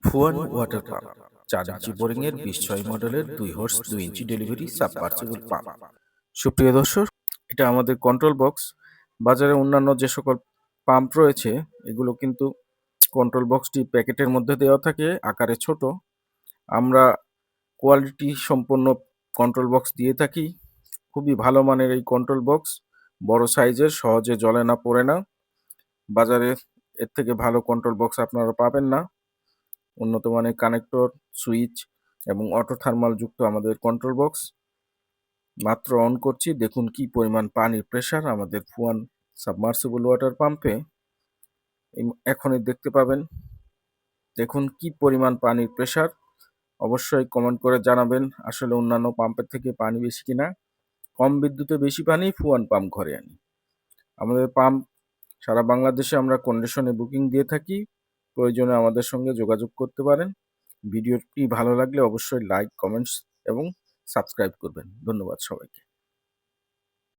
Fuan water pump 4 ইঞ্চি বোরিংয়ের 20/6 মডেলের 2 horse 2 ইঞ্চি delivery submersible pump. সুপ্রিয় দর্শক, এটা আমাদের কন্ট্রোল বক্স। বাজারে অন্যান্য যে সকল পাম্প রয়েছে এগুলো কিন্তু কন্ট্রোল বক্সটি প্যাকেটের মধ্যে দেওয়া থাকে, আকারে ছোট। আমরা কোয়ালিটি সম্পন্ন কন্ট্রোল বক্স দিয়ে থাকি। খুবই ভালো মানের এই কন্ট্রোল বক্স, বড় সাইজের, সহজে জ্বলে না, পড়ে না। বাজারে এর থেকে ভালো কন্ট্রোল বক্স আপনারা পাবেন না। উন্নত মানের কানেক্টর, সুইচ এবং অটো থার্মাল যুক্ত আমাদের কন্ট্রোল বক্স। মাত্র অন করছি, দেখুন কি পরিমাণ পানির প্রেসার আমাদের ফুয়ান সাবমার্সিবল ওয়াটার পাম্পে। এখনই দেখতে পাবেন, দেখুন কি পরিমাণ পানির প্রেসার। অবশ্যই কমেন্ট করে জানাবেন আসলে অন্যান্য পাম্পের থেকে পানি বেশি কিনা। কম বিদ্যুতে বেশি পানি, ফুয়ান পাম্প ঘরে আনি। আমাদের পাম্প সারা বাংলাদেশে আমরা কন্ডিশনে বুকিং দিয়ে থাকি। প্রয়োজনে আমাদের সঙ্গে যোগাযোগ করতে পারেন। ভিডিওটি ভালো লাগলে অবশ্যই লাইক, কমেন্টস এবং সাবস্ক্রাইব করবেন। ধন্যবাদ সবাইকে।